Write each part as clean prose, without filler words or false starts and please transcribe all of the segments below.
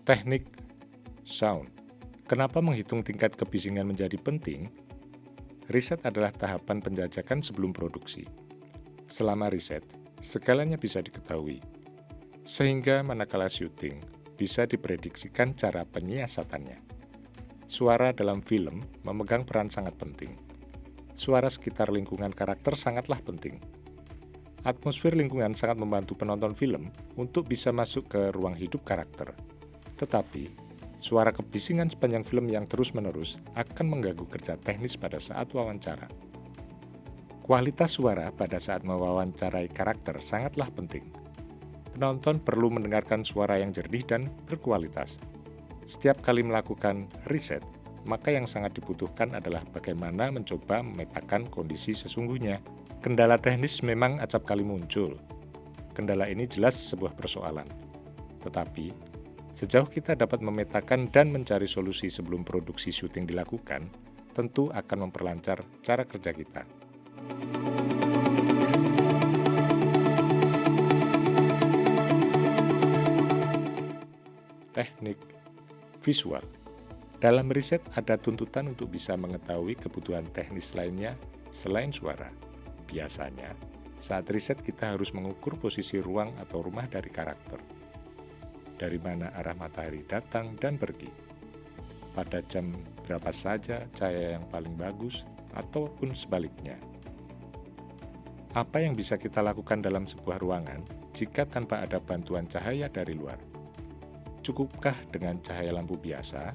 Teknik sound. Kenapa menghitung tingkat kebisingan menjadi penting? Riset adalah tahapan penjajakan sebelum produksi. Selama riset, segalanya bisa diketahui, sehingga manakala syuting bisa diprediksikan cara penyiasatannya. Suara dalam film memegang peran sangat penting. Suara sekitar lingkungan karakter sangatlah penting. Atmosfer lingkungan sangat membantu penonton film untuk bisa masuk ke ruang hidup karakter. Tetapi, suara kebisingan sepanjang film yang terus-menerus akan mengganggu kerja teknis pada saat wawancara. Kualitas suara pada saat mewawancarai karakter sangatlah penting. Penonton perlu mendengarkan suara yang jernih dan berkualitas. Setiap kali melakukan riset, maka yang sangat dibutuhkan adalah bagaimana mencoba memetakan kondisi sesungguhnya. Kendala teknis memang acap kali muncul. Kendala ini jelas sebuah persoalan. Tetapi, sejauh kita dapat memetakan dan mencari solusi sebelum produksi syuting dilakukan, tentu akan memperlancar cara kerja kita. Teknik visual. Dalam riset ada tuntutan untuk bisa mengetahui kebutuhan teknis lainnya selain suara. Biasanya, saat riset kita harus mengukur posisi ruang atau rumah dari karakter. Dari mana arah matahari datang dan pergi. Pada jam berapa saja cahaya yang paling bagus, ataupun sebaliknya. Apa yang bisa kita lakukan dalam sebuah ruangan jika tanpa ada bantuan cahaya dari luar? Cukupkah dengan cahaya lampu biasa?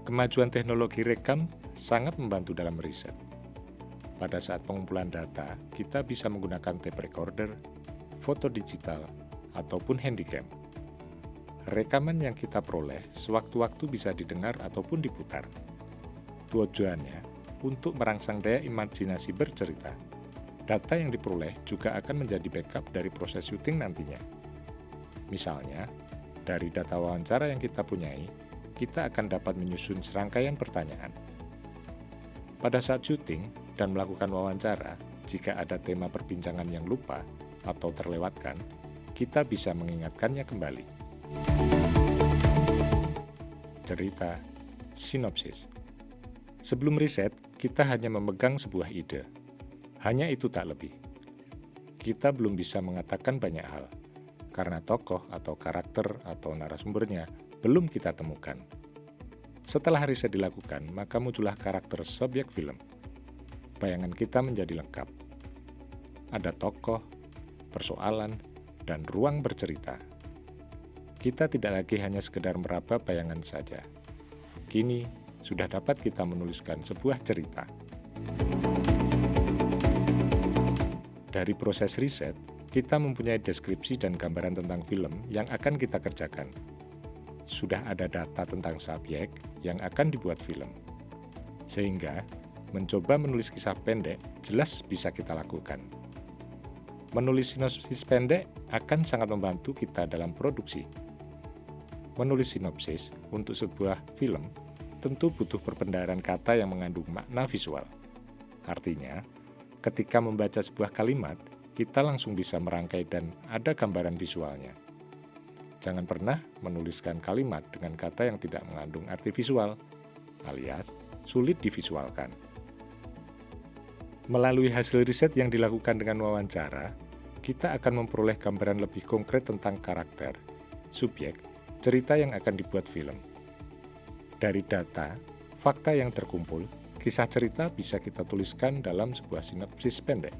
Kemajuan teknologi rekam sangat membantu dalam riset. Pada saat pengumpulan data, kita bisa menggunakan tape recorder, foto digital, ataupun handycam. Rekaman yang kita peroleh sewaktu-waktu bisa didengar ataupun diputar. Tujuannya untuk merangsang daya imajinasi bercerita. Data yang diperoleh juga akan menjadi backup dari proses syuting nantinya. Misalnya, dari data wawancara yang kita punyai, kita akan dapat menyusun serangkaian pertanyaan. Pada saat syuting dan melakukan wawancara, jika ada tema perbincangan yang lupa atau terlewatkan, kita bisa mengingatkannya kembali. Cerita sinopsis. Sebelum riset, kita hanya memegang sebuah ide. Hanya itu tak lebih. Kita belum bisa mengatakan banyak hal, karena tokoh atau karakter atau narasumbernya belum kita temukan. Setelah riset dilakukan, maka muncullah karakter subjek film. Bayangan kita menjadi lengkap. Ada tokoh, persoalan, dan ruang bercerita. Kita tidak lagi hanya sekedar meraba bayangan saja. Kini, sudah dapat kita menuliskan sebuah cerita. Dari proses riset, kita mempunyai deskripsi dan gambaran tentang film yang akan kita kerjakan. Sudah ada data tentang subjek yang akan dibuat film. Sehingga, mencoba menulis kisah pendek jelas bisa kita lakukan. Menulis sinopsis pendek akan sangat membantu kita dalam produksi. Menulis sinopsis untuk sebuah film tentu butuh perbendaharaan kata yang mengandung makna visual. Artinya, ketika membaca sebuah kalimat, kita langsung bisa merangkai dan ada gambaran visualnya. Jangan pernah menuliskan kalimat dengan kata yang tidak mengandung arti visual, alias sulit divisualkan. Melalui hasil riset yang dilakukan dengan wawancara, kita akan memperoleh gambaran lebih konkret tentang karakter, subjek, cerita yang akan dibuat film. Dari data, fakta yang terkumpul, kisah cerita bisa kita tuliskan dalam sebuah sinopsis pendek.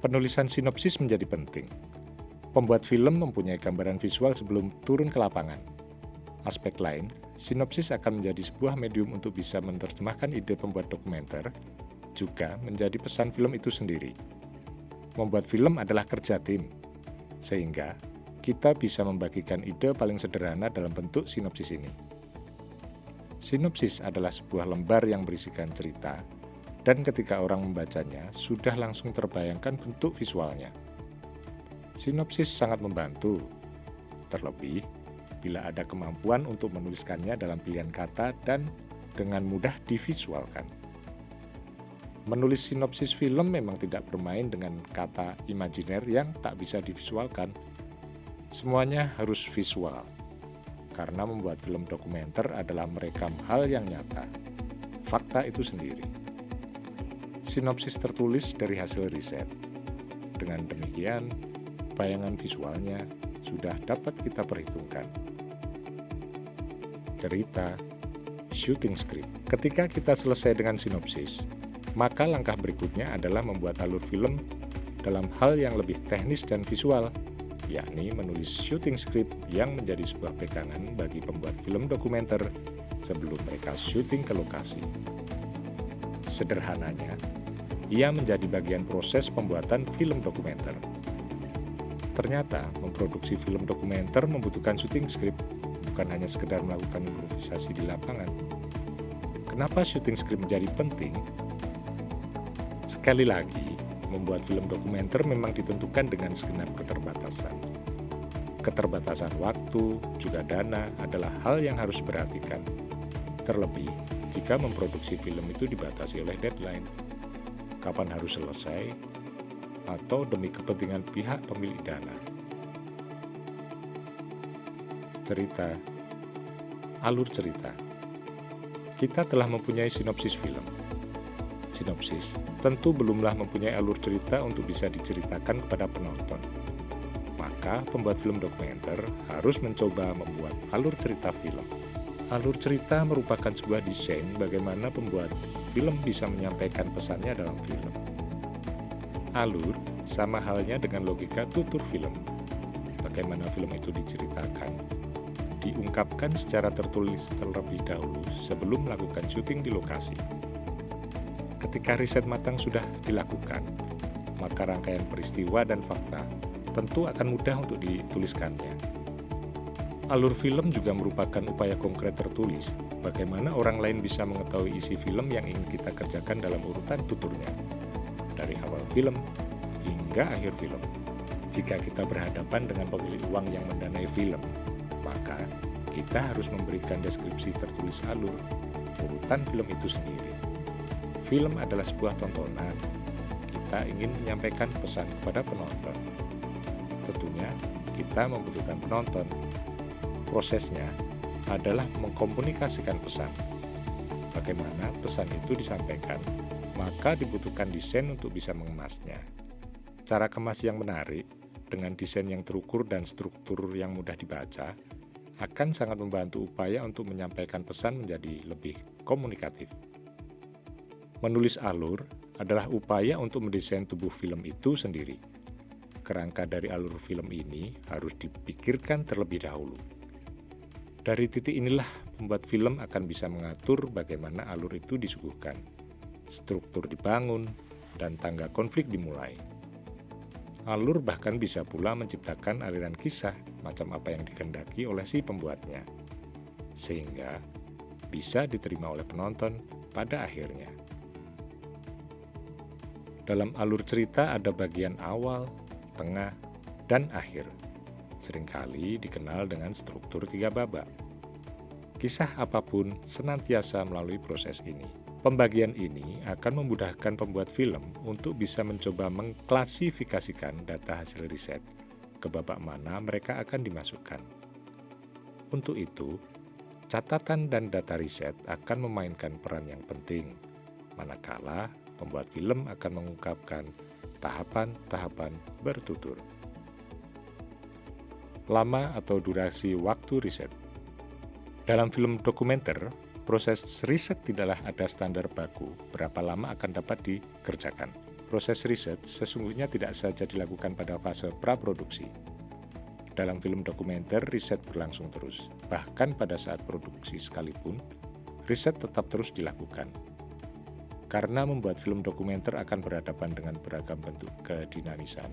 Penulisan sinopsis menjadi penting. Pembuat film mempunyai gambaran visual sebelum turun ke lapangan. Aspek lain, sinopsis akan menjadi sebuah medium untuk bisa menerjemahkan ide pembuat dokumenter, juga menjadi pesan film itu sendiri. Membuat film adalah kerja tim, sehingga kita bisa membagikan ide paling sederhana dalam bentuk sinopsis ini. Sinopsis adalah sebuah lembar yang berisikan cerita, dan ketika orang membacanya, sudah langsung terbayangkan bentuk visualnya. Sinopsis sangat membantu, terlebih bila ada kemampuan untuk menuliskannya dalam pilihan kata dan dengan mudah divisualkan. Menulis sinopsis film memang tidak bermain dengan kata imajiner yang tak bisa divisualkan. Semuanya harus visual, karena membuat film dokumenter adalah merekam hal yang nyata, fakta itu sendiri. Sinopsis tertulis dari hasil riset. Dengan demikian, bayangan visualnya sudah dapat kita perhitungkan. Cerita, shooting script. Ketika kita selesai dengan sinopsis, maka langkah berikutnya adalah membuat alur film dalam hal yang lebih teknis dan visual, yakni menulis shooting script yang menjadi sebuah pegangan bagi pembuat film dokumenter sebelum mereka syuting ke lokasi. Sederhananya, ia menjadi bagian proses pembuatan film dokumenter. Ternyata, memproduksi film dokumenter membutuhkan shooting script, bukan hanya sekedar melakukan improvisasi di lapangan. Kenapa shooting script menjadi penting? Sekali lagi, membuat film dokumenter memang ditentukan dengan segenap keterbatasan. Keterbatasan waktu, juga dana adalah hal yang harus diperhatikan. Terlebih, jika memproduksi film itu dibatasi oleh deadline. Kapan harus selesai, atau demi kepentingan pihak pemilik dana. Cerita, alur cerita. Kita telah mempunyai sinopsis film. Sinopsis tentu belumlah mempunyai alur cerita untuk bisa diceritakan kepada penonton. Maka pembuat film dokumenter harus mencoba membuat alur cerita film. Alur cerita merupakan sebuah desain bagaimana pembuat film bisa menyampaikan pesannya dalam film. Alur sama halnya dengan logika tutur film. Bagaimana film itu diceritakan, diungkapkan secara tertulis terlebih dahulu sebelum melakukan syuting di lokasi. Ketika riset matang sudah dilakukan, maka rangkaian peristiwa dan fakta tentu akan mudah untuk dituliskannya. Alur film juga merupakan upaya konkret tertulis, bagaimana orang lain bisa mengetahui isi film yang ingin kita kerjakan dalam urutan tuturnya, dari awal film hingga akhir film. Jika kita berhadapan dengan pemilik uang yang mendanai film, maka kita harus memberikan deskripsi tertulis alur, urutan film itu sendiri. Film adalah sebuah tontonan. Kita ingin menyampaikan pesan kepada penonton. Tentunya, kita membutuhkan penonton. Prosesnya adalah mengkomunikasikan pesan. Bagaimana pesan itu disampaikan, maka dibutuhkan desain untuk bisa mengemasnya. Cara kemas yang menarik, dengan desain yang terukur dan struktur yang mudah dibaca, akan sangat membantu upaya untuk menyampaikan pesan menjadi lebih komunikatif. Menulis alur adalah upaya untuk mendesain tubuh film itu sendiri. Kerangka dari alur film ini harus dipikirkan terlebih dahulu. Dari titik inilah pembuat film akan bisa mengatur bagaimana alur itu disuguhkan, struktur dibangun, dan tangga konflik dimulai. Alur bahkan bisa pula menciptakan aliran kisah macam apa yang dikehendaki oleh si pembuatnya, sehingga bisa diterima oleh penonton pada akhirnya. Dalam alur cerita ada bagian awal, tengah, dan akhir. Seringkali dikenal dengan struktur 3 babak. Kisah apapun senantiasa melalui proses ini. Pembagian ini akan memudahkan pembuat film untuk bisa mencoba mengklasifikasikan data hasil riset ke babak mana mereka akan dimasukkan. Untuk itu, catatan dan data riset akan memainkan peran yang penting, manakala pembuat film akan mengungkapkan tahapan-tahapan bertutur. Lama atau durasi waktu riset. Dalam film dokumenter, proses riset tidaklah ada standar baku berapa lama akan dapat dikerjakan. Proses riset sesungguhnya tidak saja dilakukan pada fase praproduksi. Dalam film dokumenter, riset berlangsung terus. Bahkan pada saat produksi sekalipun, riset tetap terus dilakukan. Karena membuat film dokumenter akan berhadapan dengan beragam bentuk kedinamisan,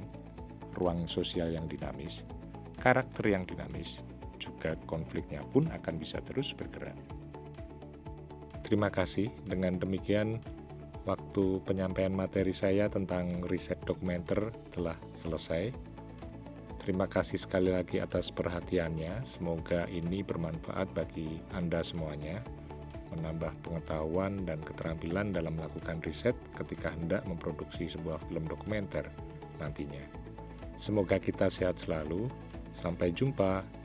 ruang sosial yang dinamis, karakter yang dinamis, juga konfliknya pun akan bisa terus bergerak. Terima kasih, dengan demikian waktu penyampaian materi saya tentang riset dokumenter telah selesai. Terima kasih sekali lagi atas perhatiannya, semoga ini bermanfaat bagi Anda semuanya. menambah pengetahuan dan keterampilan dalam melakukan riset ketika hendak memproduksi sebuah film dokumenter nantinya. Semoga kita sehat selalu. Sampai jumpa.